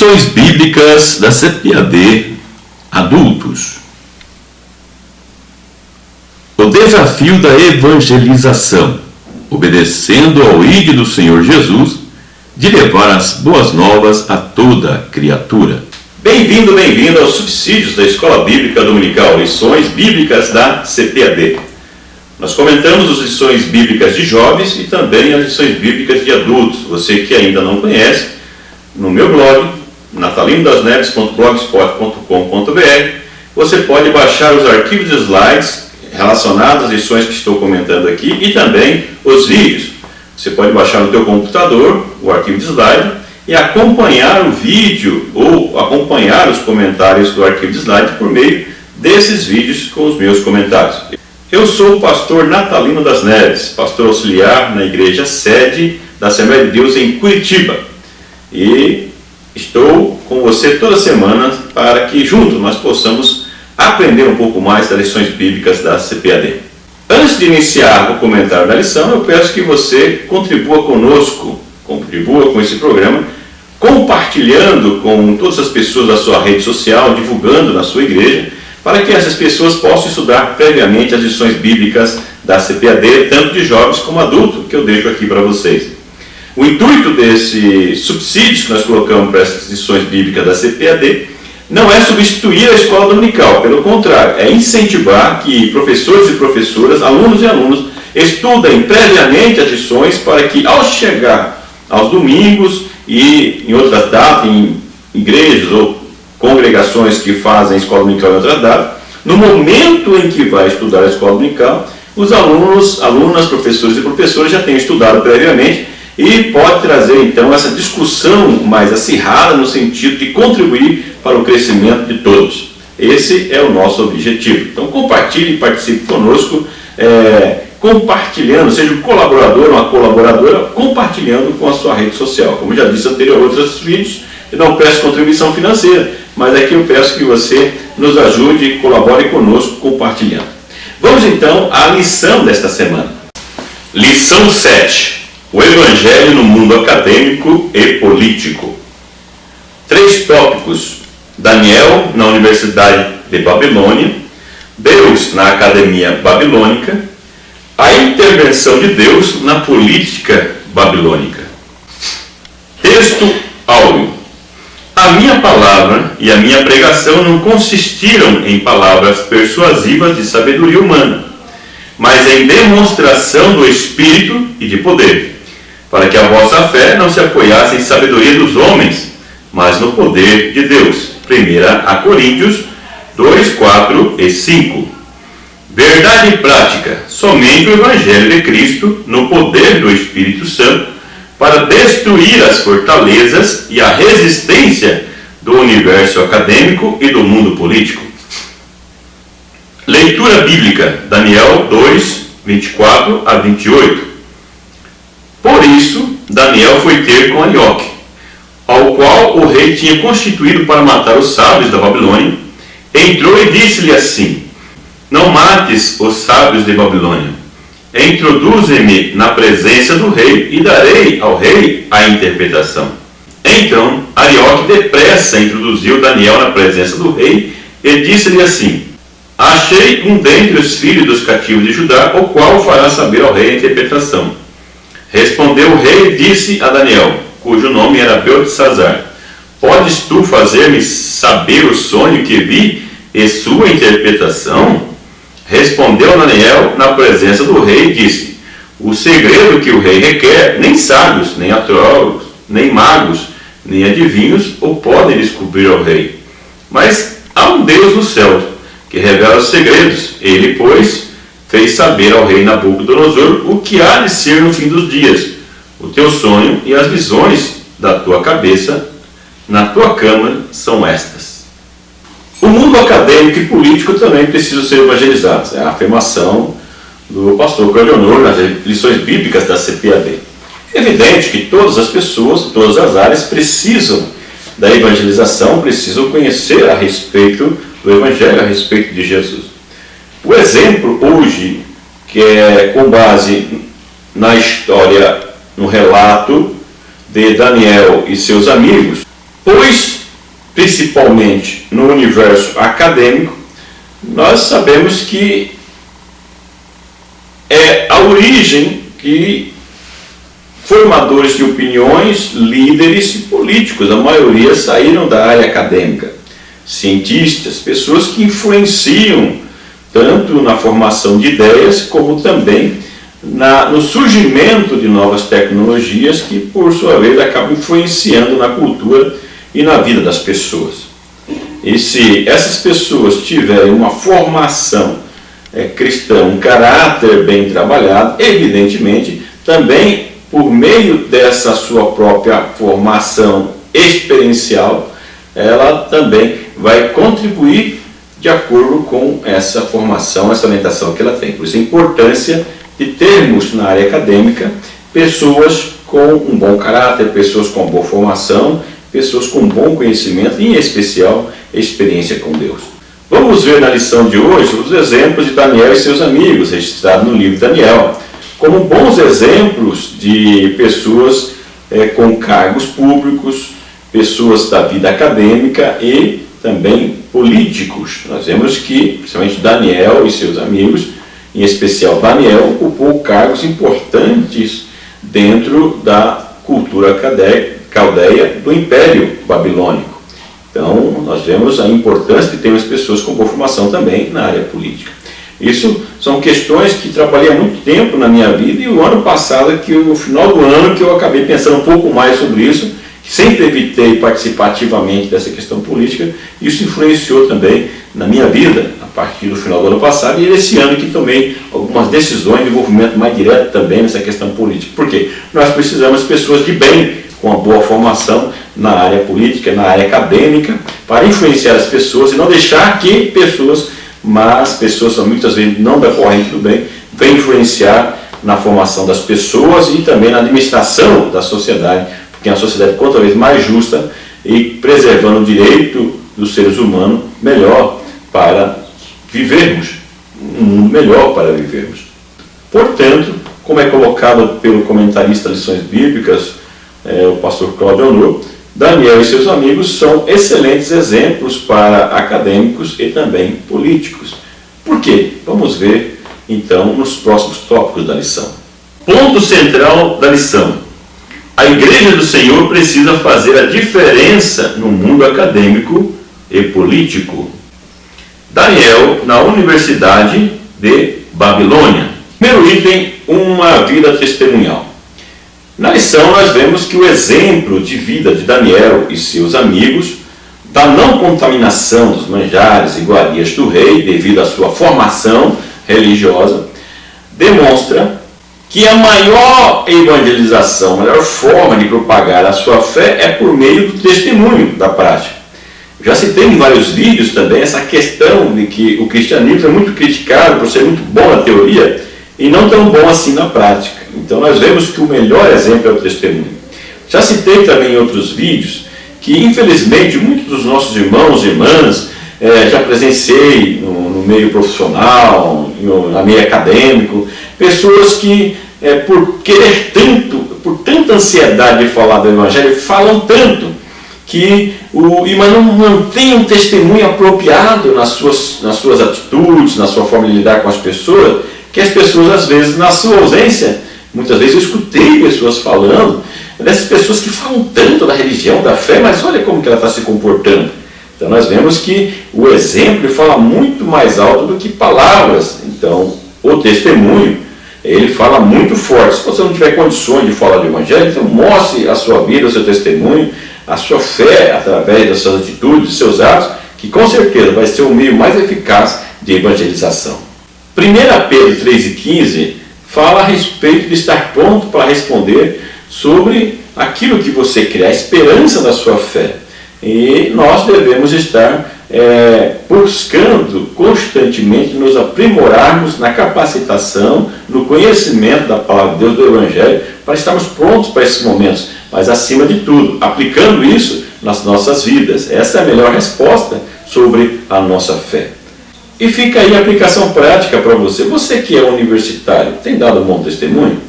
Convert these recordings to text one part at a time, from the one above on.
Lições Bíblicas da CPAD Adultos. O desafio da evangelização, obedecendo ao ID do Senhor Jesus, de levar as boas novas a toda criatura. Bem-vindo aos subsídios da Escola Bíblica Dominical, Lições Bíblicas da CPAD. Nós comentamos as lições bíblicas de jovens e também as lições bíblicas de adultos. Você que ainda não conhece, no meu blog, natalinodasneves.blogspot.com.br, você pode baixar os arquivos de slides relacionados às lições que estou comentando aqui e também os vídeos. Você pode baixar no teu computador o arquivo de slide e acompanhar o vídeo ou acompanhar os comentários do arquivo de slide por meio desses vídeos com os meus comentários. Eu sou o pastor Natalino das Neves, pastor auxiliar na igreja sede da Assembleia de Deus em Curitiba. E estou com você toda semana para que juntos nós possamos aprender um pouco mais das lições bíblicas da CPAD. Antes de iniciar o comentário da lição, eu peço que você contribua conosco, contribua com esse programa, compartilhando com todas as pessoas da sua rede social, divulgando na sua igreja, para que essas pessoas possam estudar previamente as lições bíblicas da CPAD, tanto de jovens como adultos, que eu deixo aqui para vocês. O intuito desses subsídios que nós colocamos para essas lições bíblicas da CPAD não é substituir a escola dominical, pelo contrário, é incentivar que professores e professoras, alunos e alunos, estudem previamente as lições para que, ao chegar aos domingos e em outras datas, em igrejas ou congregações que fazem a escola dominical em outras datas, no momento em que vai estudar a escola dominical, os alunos, alunas, professores e professoras já tenham estudado previamente e pode trazer então essa discussão mais acirrada no sentido de contribuir para o crescimento de todos. Esse é o nosso objetivo. Então compartilhe e participe conosco, compartilhando, seja um colaborador ou uma colaboradora, compartilhando com a sua rede social. Como já disse anteriormente em outros vídeos, eu não peço contribuição financeira, mas aqui eu peço que você nos ajude e colabore conosco compartilhando. Vamos então à lição desta semana. Lição 7. O Evangelho no mundo acadêmico e político. 3 tópicos: Daniel na Universidade de Babilônia, Deus na Academia Babilônica, a intervenção de Deus na política babilônica. Texto áureo. A minha palavra e a minha pregação não consistiram em palavras persuasivas de sabedoria humana, mas em demonstração do Espírito e de poder, para que a vossa fé não se apoiasse em sabedoria dos homens, mas no poder de Deus. 1 Coríntios 2, 4 e 5. Verdade prática: somente o Evangelho de Cristo, no poder do Espírito Santo, para destruir as fortalezas e a resistência do universo acadêmico e do mundo político. Leitura bíblica, Daniel 2, 24 a 28. Por isso, Daniel foi ter com Arioque, ao qual o rei tinha constituído para matar os sábios da Babilônia. Entrou e disse-lhe assim: não mates os sábios de Babilônia. Introduze-me na presença do rei e darei ao rei a interpretação. Então, Arioque depressa introduziu Daniel na presença do rei e disse-lhe assim: achei um dentre os filhos dos cativos de Judá, o qual fará saber ao rei a interpretação. Respondeu o rei e disse a Daniel, cujo nome era Beltesazar: podes tu fazer-me saber o sonho que vi e sua interpretação? Respondeu Daniel na presença do rei e disse: o segredo que o rei requer, nem sábios, nem astrólogos, nem magos, nem adivinhos o podem descobrir ao rei. Mas há um Deus no céu que revela os segredos. Ele, pois, fez saber ao rei Nabucodonosor o que há de ser no fim dos dias. O teu sonho e as visões da tua cabeça na tua cama são estas. O mundo acadêmico e político também precisa ser evangelizado. É a afirmação do pastor Cleonor nas lições bíblicas da CPAD. É evidente que todas as pessoas, todas as áreas precisam da evangelização, precisam conhecer a respeito do Evangelho, a respeito de Jesus. O exemplo hoje, que é com base na história, no relato de Daniel e seus amigos, pois, principalmente no universo acadêmico, nós sabemos que é a origem que formadores de opiniões, líderes e políticos, a maioria saíram da área acadêmica. Cientistas, pessoas que influenciam tanto na formação de ideias, como também no surgimento de novas tecnologias que, por sua vez, acabam influenciando na cultura e na vida das pessoas. E se essas pessoas tiverem uma formação cristã, um caráter bem trabalhado, evidentemente, também por meio dessa sua própria formação experiencial, ela também vai contribuir de acordo com essa formação, essa orientação que ela tem. Por isso a importância de termos na área acadêmica pessoas com um bom caráter, pessoas com boa formação, pessoas com bom conhecimento e, em especial, experiência com Deus. Vamos ver na lição de hoje os exemplos de Daniel e seus amigos, registrados no livro de Daniel, como bons exemplos de pessoas com cargos públicos, pessoas da vida acadêmica e também políticos. Nós vemos que, principalmente Daniel e seus amigos, em especial Daniel, ocupou cargos importantes dentro da cultura caldeia do Império Babilônico. Então, nós vemos a importância de termos pessoas com boa formação também na área política. Isso são questões que trabalhei há muito tempo na minha vida, e o ano passado, no final do ano, que eu acabei pensando um pouco mais sobre isso, sempre evitei participar ativamente dessa questão política. Isso influenciou também na minha vida, a partir do final do ano passado, e esse ano que tomei algumas decisões de envolvimento mais direto também nessa questão política. Por quê? Nós precisamos de pessoas de bem, com uma boa formação na área política, na área acadêmica, para influenciar as pessoas e não deixar que pessoas muitas vezes não da corrente do bem, venham influenciar na formação das pessoas e também na administração da sociedade, porque é uma sociedade quanto vez mais justa e preservando o direito dos seres humanos melhor para vivermos, um mundo melhor para vivermos. Portanto, como é colocado pelo comentarista Lições Bíblicas, o pastor Cláudio Honor, Daniel e seus amigos são excelentes exemplos para acadêmicos e também políticos. Por quê? Vamos ver então nos próximos tópicos da lição. Ponto central da lição: a Igreja do Senhor precisa fazer a diferença no mundo acadêmico e político. Daniel na Universidade de Babilônia. Primeiro item, uma vida testemunhal. Na lição nós vemos que o exemplo de vida de Daniel e seus amigos, da não contaminação dos manjares e iguarias do rei, devido à sua formação religiosa, demonstra que a maior evangelização, a melhor forma de propagar a sua fé é por meio do testemunho, da prática. Já citei em vários vídeos também essa questão de que o cristianismo é muito criticado por ser muito bom na teoria e não tão bom assim na prática. Então nós vemos que o melhor exemplo é o testemunho. Já citei também em outros vídeos que, infelizmente, muitos dos nossos irmãos e irmãs, já presenciei no meio profissional, no meio acadêmico, pessoas que, por querer tanto, por tanta ansiedade de falar do Evangelho, falam tanto, mas não mantêm um testemunho apropriado nas suas atitudes, na sua forma de lidar com as pessoas, que as pessoas, às vezes, na sua ausência, muitas vezes eu escutei pessoas falando, dessas pessoas que falam tanto da religião, da fé, mas olha como que ela está se comportando. Então nós vemos que o exemplo fala muito mais alto do que palavras. Então o testemunho, ele fala muito forte. Se você não tiver condições de falar do Evangelho, então mostre a sua vida, o seu testemunho, a sua fé através das suas atitudes, dos seus atos, que com certeza vai ser o meio mais eficaz de evangelização. 1 Pedro 3,15 fala a respeito de estar pronto para responder sobre aquilo que você crê, a esperança da sua fé. E nós devemos estar buscando constantemente nos aprimorarmos na capacitação, no conhecimento da palavra de Deus, do Evangelho, para estarmos prontos para esses momentos, mas acima de tudo, aplicando isso nas nossas vidas. Essa é a melhor resposta sobre a nossa fé. E fica aí a aplicação prática para você. Você que é universitário, tem dado um bom testemunho?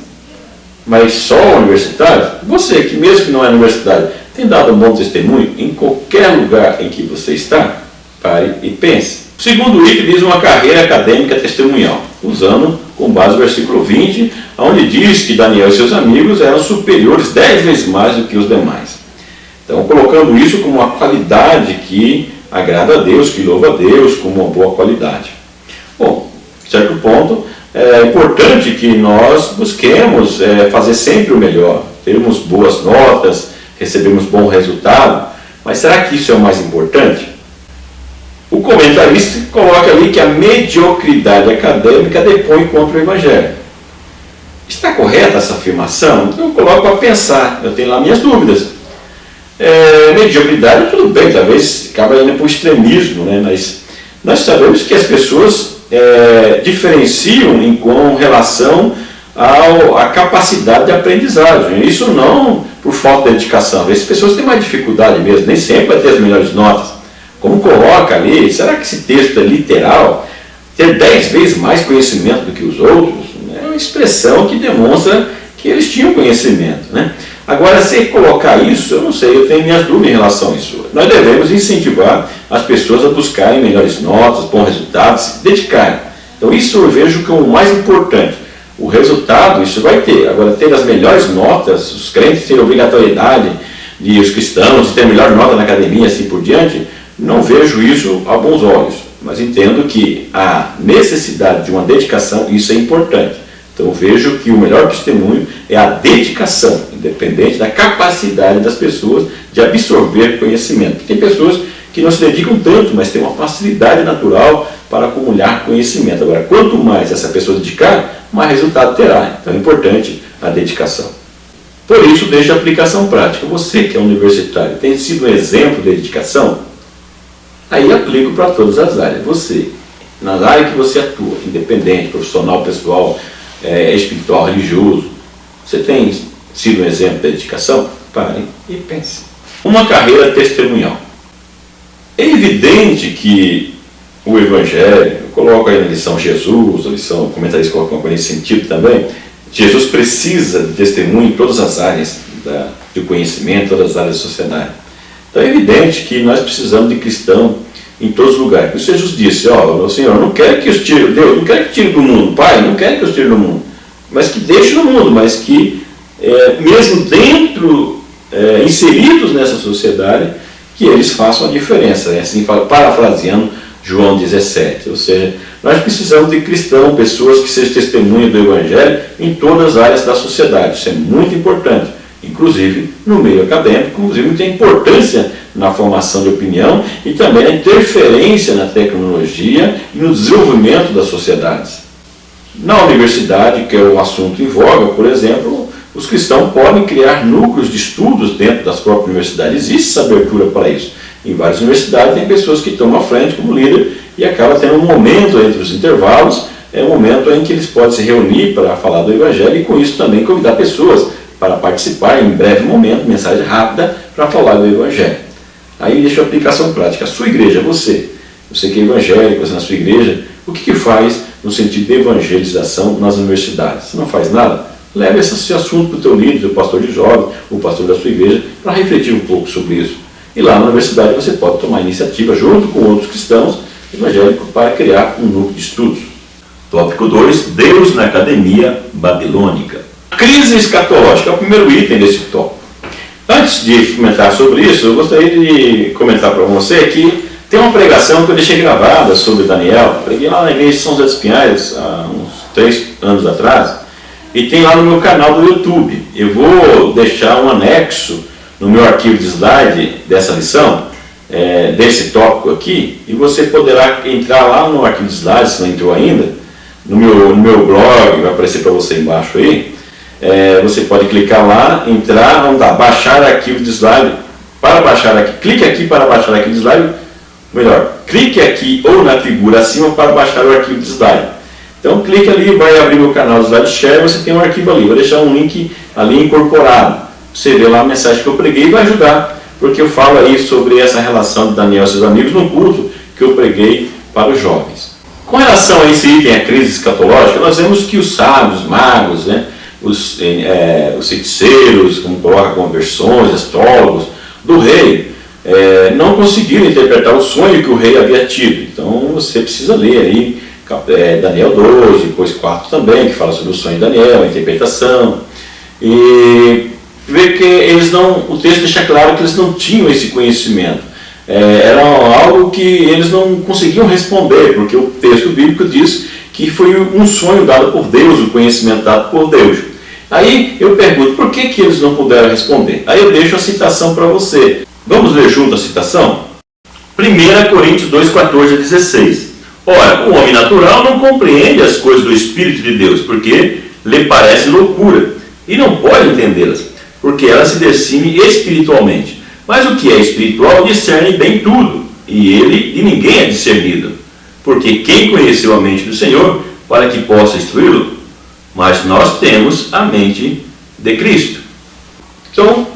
Mas só universitário? Você que mesmo que não é universitário, Tem dado um bom testemunho em qualquer lugar em que você está? Pare e pense. O segundo item diz uma carreira acadêmica testemunhal, usando com base o versículo 20, onde diz que Daniel e seus amigos eram superiores 10 vezes mais do que os demais. Então, colocando isso como uma qualidade que agrada a Deus, que louva a Deus, como uma boa qualidade. Bom, certo ponto, é importante que nós busquemos fazer sempre o melhor, termos boas notas, recebemos bom resultado, mas será que isso é o mais importante? O comentarista coloca ali que a mediocridade acadêmica depõe contra o Evangelho. Está correta essa afirmação? Então eu coloco para pensar, eu tenho lá minhas dúvidas. Mediocridade, tudo bem, talvez acaba indo para o extremismo, né? Mas nós sabemos que as pessoas diferenciam com relação à capacidade de aprendizagem. Isso não por falta de dedicação. Às vezes as pessoas têm mais dificuldade mesmo, nem sempre vai ter as melhores notas. Como coloca ali, será que esse texto é literal? Ter 10 vezes mais conhecimento do que os outros? É uma expressão que demonstra que eles tinham conhecimento, né? Agora, se colocar isso, eu não sei, eu tenho minhas dúvidas em relação a isso. Nós devemos incentivar as pessoas a buscarem melhores notas, bons resultados, se dedicarem. Então, isso eu vejo como o mais importante. O resultado, isso vai ter. Agora, ter as melhores notas, os crentes terem obrigatoriedade, e os cristãos de ter a melhor nota na academia, assim por diante, não vejo isso a bons olhos. Mas entendo que a necessidade de uma dedicação, isso é importante. Então, eu vejo que o melhor testemunho é a dedicação, independente da capacidade das pessoas de absorver conhecimento. Tem pessoas que não se dedicam tanto, mas têm uma facilidade natural para acumular conhecimento. Agora, quanto mais essa pessoa dedicar, mais resultado terá. Então, é importante a dedicação. Por isso, desde a aplicação prática. Você que é universitário, tem sido um exemplo de dedicação? Aí aplico para todas as áreas. Você, na área que você atua, independente, profissional, pessoal, espiritual, religioso, você tem sido um exemplo de dedicação? Pare e pense. Uma carreira testemunhal. É evidente que o Evangelho, eu coloco aí na lição Jesus, a lição, o comentarista coloca uma coisa nesse sentido também, Jesus precisa de testemunho em todas as áreas do conhecimento, todas as áreas da sociedade. Então é evidente que nós precisamos de cristão em todos os lugares. Por isso Jesus disse, Senhor, não quero que os tire, Deus, não quero que tire do mundo, Pai, não quero que os tire do mundo, mas que deixe no mundo, mas que mesmo dentro, inseridos nessa sociedade, que eles façam a diferença, assim parafraseando João 17, ou seja, nós precisamos de cristãos, pessoas que sejam testemunhas do Evangelho em todas as áreas da sociedade, isso é muito importante, inclusive no meio acadêmico, inclusive tem importância na formação de opinião e também na interferência na tecnologia e no desenvolvimento das sociedades. Na universidade, que é um assunto em voga, por exemplo, os cristãos podem criar núcleos de estudos dentro das próprias universidades. Existe essa abertura para isso. Em várias universidades tem pessoas que estão à frente como líder e acaba tendo um momento entre os intervalos, um momento em que eles podem se reunir para falar do Evangelho e com isso também convidar pessoas para participar em breve momento, mensagem rápida, para falar do Evangelho. Aí deixa a aplicação prática. A sua igreja, você que é evangélico, você na sua igreja, o que faz no sentido de evangelização nas universidades? Você não faz nada? Leve esse assunto para o teu líder, o pastor de jovens, o pastor da sua igreja, para refletir um pouco sobre isso. E lá na universidade você pode tomar iniciativa, junto com outros cristãos evangélicos, para criar um núcleo de estudos. Tópico 2, Deus na Academia Babilônica. Crise escatológica é o primeiro item desse tópico. Antes de comentar sobre isso, eu gostaria de comentar para você que tem uma pregação que eu deixei gravada sobre Daniel. Preguei lá na igreja de São José dos Pinhais, há uns 3 anos atrás, e tem lá no meu canal do YouTube. Eu vou deixar um anexo no meu arquivo de slide dessa lição, desse tópico aqui, e você poderá entrar lá no arquivo de slide, se não entrou ainda, no meu blog, vai aparecer para você embaixo aí. Você pode clicar lá, entrar, vamos lá, baixar arquivo de slide. Para baixar aqui, clique aqui para baixar arquivo de slide. Melhor, clique aqui ou na figura acima para baixar o arquivo de slide. Então clique ali, vai abrir meu canal de SlideShare, você tem um arquivo ali. Vou deixar um link ali incorporado. Você vê lá a mensagem que eu preguei e vai ajudar, porque eu falo aí sobre essa relação de Daniel e seus amigos no culto que eu preguei para os jovens. Com relação a esse item, a crise escatológica, nós vemos que os sábios, magos, os feiticeiros, como coloca conversões, astrólogos, do rei não conseguiram interpretar o sonho que o rei havia tido. Então você precisa ler aí Daniel 2, depois 4 também, que fala sobre o sonho de Daniel, a interpretação. E ver que o texto deixa claro que eles não tinham esse conhecimento. Era algo que eles não conseguiam responder, porque o texto bíblico diz que foi um sonho dado por Deus, um conhecimento dado por Deus. Aí eu pergunto, por que eles não puderam responder? Aí eu deixo a citação para você. Vamos ler junto a citação? 1 Coríntios 2, 14 a 16. Ora, o homem natural não compreende as coisas do Espírito de Deus, porque lhe parece loucura, e não pode entendê-las, porque ela se discerne espiritualmente. Mas o que é espiritual discerne bem tudo, e ele de ninguém é discernido. Porque quem conheceu a mente do Senhor para que possa instruí-lo? Mas nós temos a mente de Cristo. Então,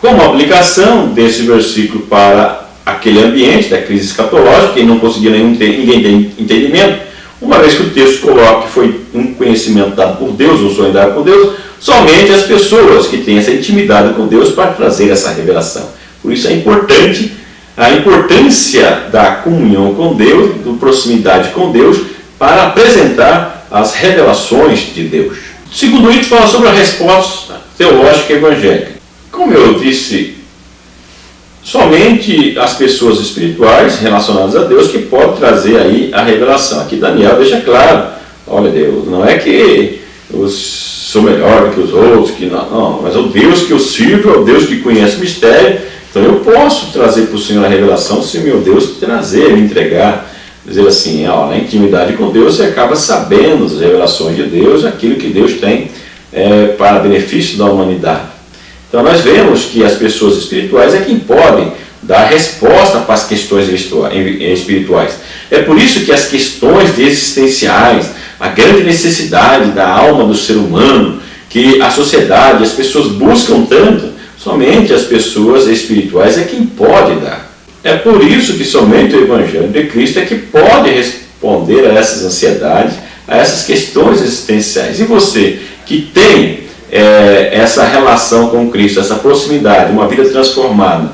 como aplicação desse versículo para aquele ambiente da crise escatológica, que não conseguia ninguém ter entendimento, uma vez que o texto coloca que foi um conhecimento dado por Deus, um sonho dado por Deus, somente as pessoas que têm essa intimidade com Deus para trazer essa revelação. Por isso é importante a importância da comunhão com Deus, da proximidade com Deus, para apresentar as revelações de Deus. O segundo item fala sobre a resposta teológica evangélica. Como eu disse, somente as pessoas espirituais relacionadas a Deus que podem trazer aí a revelação. Aqui Daniel deixa claro, olha Deus, não é que eu sou melhor do que os outros, que não, mas o Deus que eu sirvo é o Deus que conhece o mistério. Então eu posso trazer para o Senhor a revelação se meu Deus trazer, me entregar, dizer assim, na intimidade com Deus você acaba sabendo as revelações de Deus, aquilo que Deus tem para benefício da humanidade. Então nós vemos que as pessoas espirituais é quem podem dar resposta para as questões espirituais. É por isso que as questões existenciais, a grande necessidade da alma do ser humano, que a sociedade, as pessoas buscam tanto, somente as pessoas espirituais é quem pode dar. É por isso que somente o Evangelho de Cristo é que pode responder a essas ansiedades, a essas questões existenciais. E você que tem essa relação com Cristo, essa proximidade, uma vida transformada,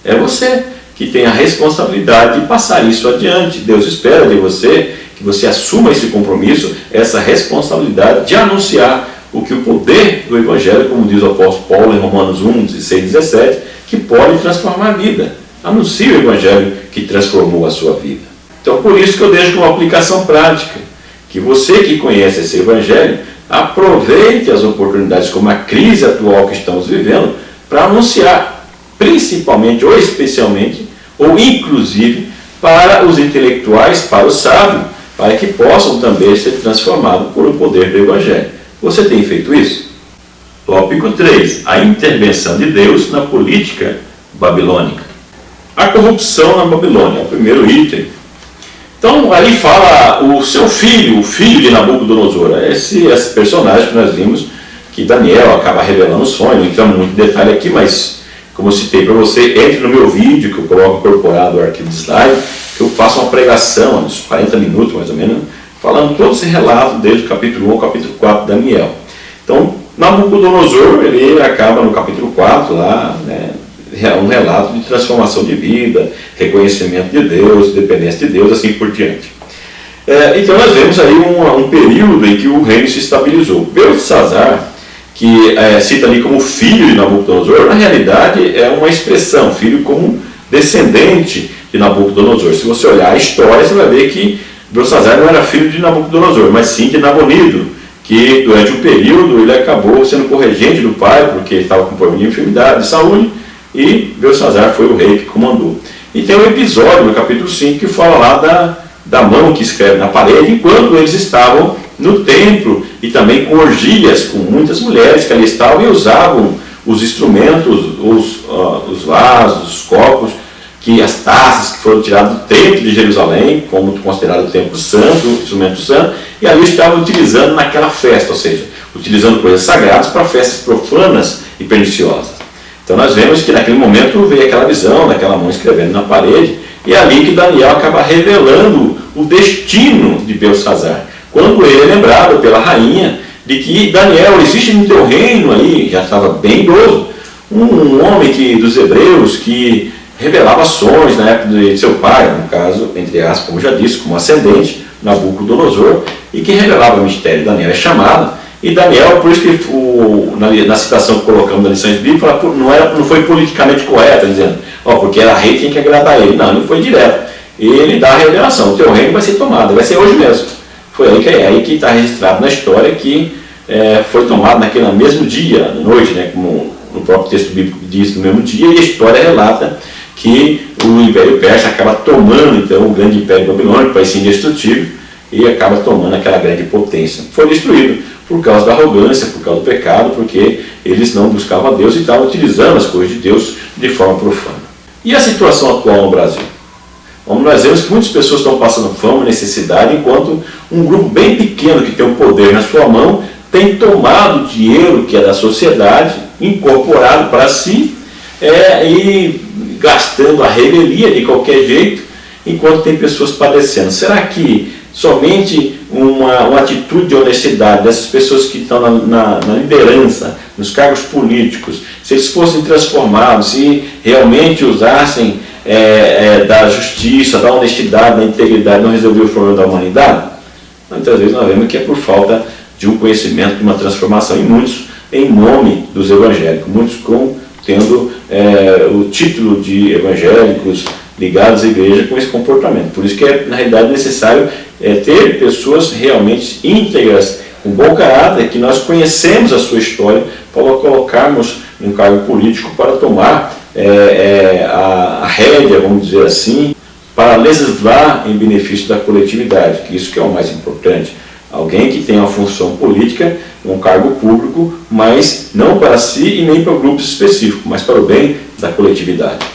é você que tem a responsabilidade de passar isso adiante. Deus espera de você que você assuma esse compromisso, essa responsabilidade de anunciar o que o poder do Evangelho, como diz o apóstolo Paulo em Romanos 1, 16 e 17, que pode transformar a vida. Anuncie o Evangelho que transformou a sua vida. Então, por isso que eu deixo como aplicação prática, que você que conhece esse Evangelho, aproveite as oportunidades como a crise atual que estamos vivendo, para anunciar, principalmente ou especialmente, ou inclusive, para os intelectuais, para os sábios, para que possam também ser transformados por o poder do Evangelho. Você tem feito isso? Tópico 3. A intervenção de Deus na política babilônica. A corrupção na Babilônia, é o primeiro item. Então, ali fala o seu filho, o filho de Nabucodonosor, esse personagem que nós vimos, que Daniel acaba revelando o sonho, não entramos muito em detalhe aqui, mas, como eu citei para você, entre no meu vídeo, que eu coloco incorporado o arquivo de slide, que eu faço uma pregação, uns 40 minutos mais ou menos, falando todo esse relato, desde o capítulo 1 ao capítulo 4 de Daniel. Então, Nabucodonosor, ele acaba no capítulo 4, lá, um relato de transformação de vida, reconhecimento de Deus, dependência de Deus, assim por diante. Então nós vemos aí um período em que o reino se estabilizou. Beltesazar, que cita ali como filho de Nabucodonosor, na realidade é uma expressão, filho como descendente de Nabucodonosor. Se você olhar a história, você vai ver que Beltesazar não era filho de Nabucodonosor, mas sim de Nabonido, que durante um período ele acabou sendo corregente do pai, porque ele estava com problema de enfermidade, de saúde, e Beltesazar foi o rei que comandou. E tem um episódio no capítulo 5 que fala lá da mão que escreve na parede, enquanto eles estavam no templo, e também com orgias, com muitas mulheres que ali estavam e usavam os instrumentos, os vasos, os copos, as taças que foram tiradas do templo de Jerusalém, como considerado o templo santo, o instrumento santo, e ali estavam utilizando naquela festa, ou seja, utilizando coisas sagradas para festas profanas e perniciosas. Então nós vemos que naquele momento veio aquela visão daquela mão escrevendo na parede, e é ali que Daniel acaba revelando o destino de Beltesazar, quando ele é lembrado pela rainha de que Daniel, existe no teu reino aí, já estava bem idoso, um homem dos hebreus que revelava sonhos na época de seu pai, no caso, entre aspas, como já disse, como ascendente, Nabucodonosor, e que revelava o mistério. Daniel é chamado, e Daniel, por isso que na citação que colocamos nas lições bíblicas, não foi politicamente correto, dizendo, porque era rei, tinha que agradar ele. Não, não foi direto. Ele dá a revelação, o teu reino vai ser tomado, vai ser hoje mesmo. Foi aí que está registrado na história que foi tomado naquele mesmo dia, à noite, né, como no próprio texto bíblico diz, no mesmo dia, e a história relata que o Império Persa acaba tomando então o grande Império Babilônico, país indestrutível, e acaba tomando aquela grande potência. Foi destruído por causa da arrogância, por causa do pecado, porque eles não buscavam a Deus e estavam utilizando as coisas de Deus de forma profana. E a situação atual no Brasil? Nós vemos que muitas pessoas estão passando fome, necessidade, enquanto um grupo bem pequeno que tem o poder na sua mão tem tomado o dinheiro que é da sociedade, incorporado para si, e gastando a revelia de qualquer jeito, enquanto tem pessoas padecendo. Será que somente uma atitude de honestidade dessas pessoas que estão na liderança, nos cargos políticos, se eles fossem transformados, se realmente usassem da justiça, da honestidade, da integridade, não resolver o problema da humanidade? Muitas vezes nós vemos que é por falta de um conhecimento, de uma transformação, e muitos em nome dos evangélicos, muitos tendo o título de evangélicos ligados à igreja com esse comportamento. Por isso que na realidade necessário ter pessoas realmente íntegras, com bom caráter, que nós conhecemos a sua história, para colocarmos em um cargo político para tomar a rédea, vamos dizer assim, para legislar em benefício da coletividade, que isso que é o mais importante. Alguém que tem uma função política, um cargo público, mas não para si e nem para grupos específicos, mas para o bem da coletividade.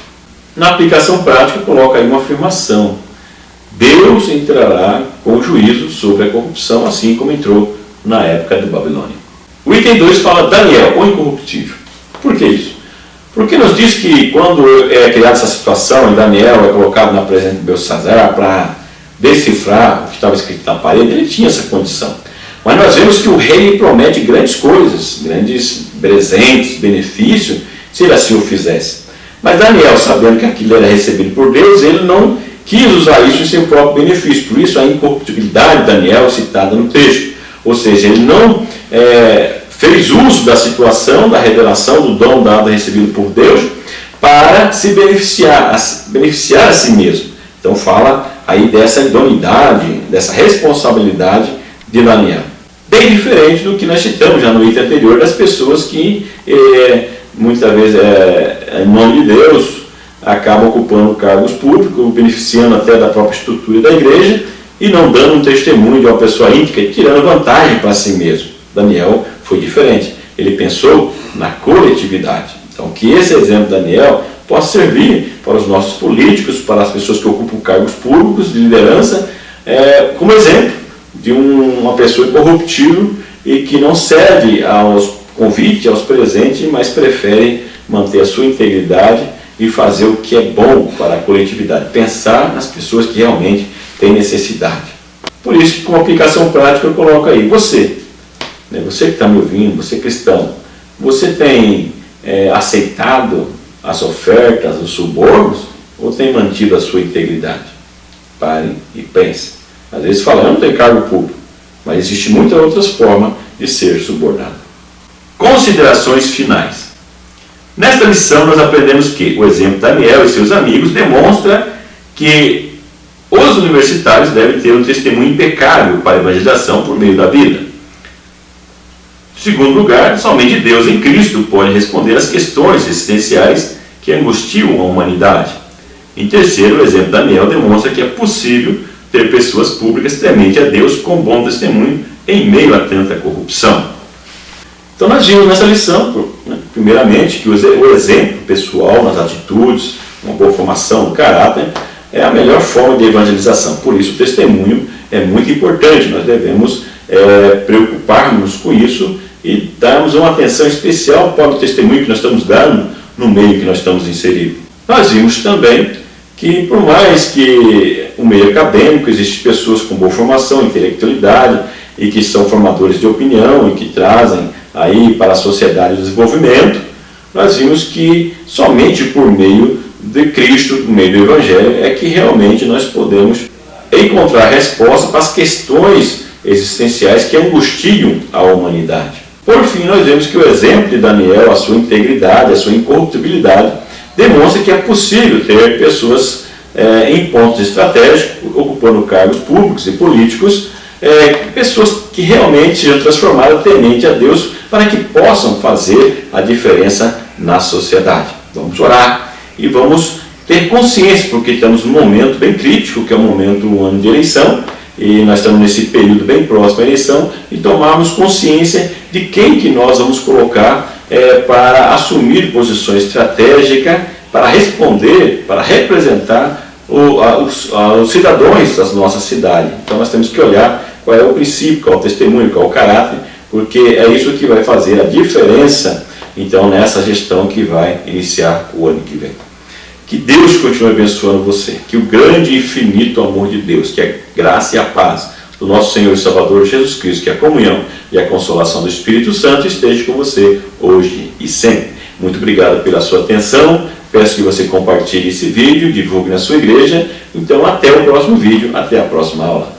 Na aplicação prática, coloca aí uma afirmação: Deus entrará com juízo sobre a corrupção, assim como entrou na época de Babilônia. O item 2 fala Daniel, o incorruptível. Por que isso? Porque nos diz que quando é criada essa situação, e Daniel é colocado na presença de Belsazar para decifrar o que estava escrito na parede, ele tinha essa condição. Mas nós vemos que o rei lhe promete grandes coisas, grandes presentes, benefícios, se ele assim o fizesse. Mas Daniel, sabendo que aquilo era recebido por Deus, ele não quis usar isso em seu próprio benefício. Por isso a incorruptibilidade de Daniel é citada no texto. Ou seja, ele não fez uso da situação, da revelação, do dom dado e recebido por Deus, para se beneficiar a si mesmo. Então fala aí dessa idoneidade, dessa responsabilidade de Daniel. Bem diferente do que nós citamos já no item anterior, das pessoas que muitas vezes, em nome de Deus, acabam ocupando cargos públicos, beneficiando até da própria estrutura da igreja e não dando um testemunho de uma pessoa íntegra, tirando vantagem para si mesmo. Daniel foi diferente. Ele pensou na coletividade. Então, que esse exemplo de Daniel possa servir para os nossos políticos, para as pessoas que ocupam cargos públicos de liderança, como exemplo de uma pessoa incorruptível e que não cede aos convites, aos presentes, mas prefere manter a sua integridade e fazer o que é bom para a coletividade, pensar nas pessoas que realmente têm necessidade. Por isso que, com aplicação prática, eu coloco aí, você que está me ouvindo, você cristão, você tem aceitado as ofertas, os subornos, ou tem mantido a sua integridade? Pare e pense. Às vezes fala, eu não tenho cargo público, mas existe muitas outras formas de ser subornado. Considerações finais. Nesta lição nós aprendemos que o exemplo de Daniel e seus amigos demonstra que os universitários devem ter um testemunho impecável para a evangelização por meio da vida. Em segundo lugar, somente Deus em Cristo pode responder às questões existenciais que angustiam a humanidade. Em terceiro, o exemplo de Daniel demonstra que é possível ter pessoas públicas temente a Deus com bom testemunho em meio a tanta corrupção. Então nós vimos nessa lição, primeiramente, que o exemplo pessoal nas atitudes, uma boa formação do caráter, é a melhor forma de evangelização. Por isso o testemunho é muito importante, nós devemos preocupar-nos com isso e darmos uma atenção especial para o testemunho que nós estamos dando no meio que nós estamos inseridos. Nós vimos também que, por mais que o meio acadêmico, existem pessoas com boa formação, intelectualidade, e que são formadores de opinião e que trazem aí para a sociedade o desenvolvimento, nós vimos que somente por meio de Cristo, por meio do Evangelho, é que realmente nós podemos encontrar resposta para as questões existenciais que angustiam a humanidade. Por fim, nós vemos que o exemplo de Daniel, a sua integridade, a sua incorruptibilidade, demonstra que é possível ter pessoas em pontos estratégicos, ocupando cargos públicos e políticos, pessoas que realmente sejam transformadas temente a Deus para que possam fazer a diferença na sociedade. Vamos orar e vamos ter consciência, porque estamos num momento bem crítico, que é um ano de eleição, e nós estamos nesse período bem próximo à eleição, e tomarmos consciência de quem que nós vamos colocar para assumir posições estratégicas, para responder, para representar os cidadãos da nossa cidade. Então nós temos que olhar qual é o princípio, qual é o testemunho, qual é o caráter, porque é isso que vai fazer a diferença, então, nessa gestão que vai iniciar o ano que vem. Que Deus continue abençoando você, que o grande e infinito amor de Deus, que a graça e a paz do nosso Senhor e Salvador Jesus Cristo, que a comunhão e a consolação do Espírito Santo esteja com você hoje e sempre. Muito obrigado pela sua atenção, peço que você compartilhe esse vídeo, divulgue na sua igreja. Então, até o próximo vídeo, até a próxima aula.